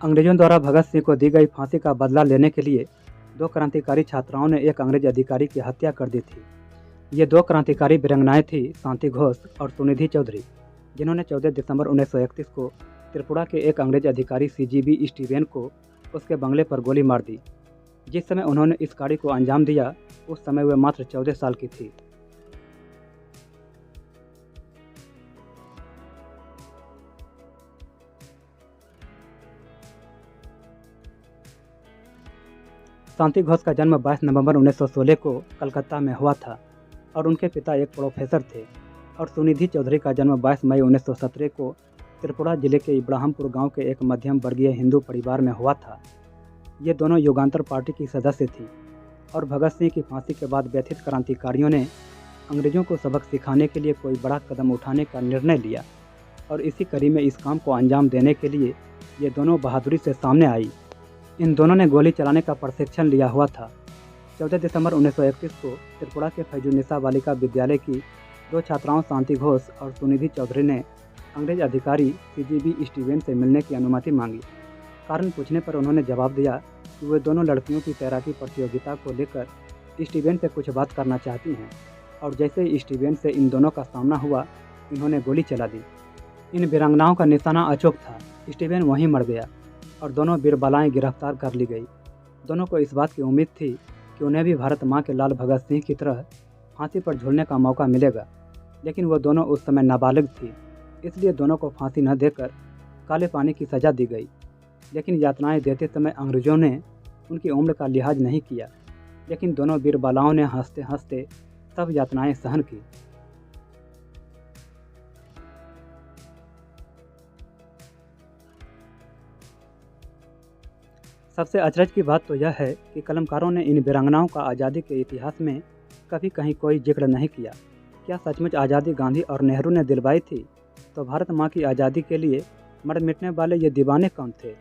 अंग्रेजों द्वारा भगत सिंह को दी गई फांसी का बदला लेने के लिए दो क्रांतिकारी छात्राओं ने एक अंग्रेज अधिकारी की हत्या कर दी थी। ये दो क्रांतिकारी वीरांगनाएं थी शांति घोष और सुनिधि चौधरी, जिन्होंने 14 दिसंबर 1931 को त्रिपुरा के एक अंग्रेज अधिकारी CGB स्टीवेन को उसके बंगले पर गोली मार दी। जिस समय उन्होंने इस कार्य को अंजाम दिया उस समय वे मात्र 14 साल की थी। शांति घोष का जन्म 22 नवंबर 1916 को कलकत्ता में हुआ था और उनके पिता एक प्रोफेसर थे, और सुनिधि चौधरी का जन्म 22 मई 1917 को त्रिपुरा जिले के इब्राहिमपुर गांव के एक मध्यम वर्गीय हिंदू परिवार में हुआ था। ये दोनों युगांतर पार्टी की सदस्य थी और भगत सिंह की फांसी के बाद व्यथित क्रांतिकारियों ने अंग्रेजों को सबक सिखाने के लिए कोई बड़ा कदम उठाने का निर्णय लिया, और इसी कड़ी में इस काम को अंजाम देने के लिए ये दोनों बहादुरी से सामने आई। इन दोनों ने गोली चलाने का प्रशिक्षण लिया हुआ था। 14 दिसंबर 1931 को त्रिपुरा के फैजुनिसा बालिका विद्यालय की दो छात्राओं शांति घोष और सुनिधि चौधरी ने अंग्रेज अधिकारी CGB स्टीवेन से मिलने की अनुमति मांगी। कारण पूछने पर उन्होंने जवाब दिया कि वे दोनों लड़कियों की तैराकी प्रतियोगिता को लेकर स्टीवेन से कुछ बात करना चाहती हैं, और जैसे ही स्टीवेन से इन दोनों का सामना हुआ इन्होंने गोली चला दी। इन वीरांगनाओं का निशाना अचूक था। स्टीवेन वहीं मर गया और दोनों वीरबालाएं गिरफ्तार कर ली गई। दोनों को इस बात की उम्मीद थी कि उन्हें भी भारत माँ के लाल भगत सिंह की तरह फांसी पर झूलने का मौका मिलेगा, लेकिन वो दोनों उस समय नाबालिग थी, इसलिए दोनों को फांसी न देकर काले पानी की सज़ा दी गई। लेकिन यातनाएं देते समय अंग्रेजों ने उनकी उम्र का लिहाज नहीं किया, लेकिन दोनों वीरबालाओं ने हंसते हंसते सब यातनाएं सहन की। सबसे अचरज की बात तो यह है कि कलमकारों ने इन वीरांगनाओं का आज़ादी के इतिहास में कभी कहीं कोई जिक्र नहीं किया। क्या सचमुच आज़ादी गांधी और नेहरू ने दिलवाई थी? तो भारत माँ की आज़ादी के लिए मर मिटने वाले ये दीवाने कौन थे?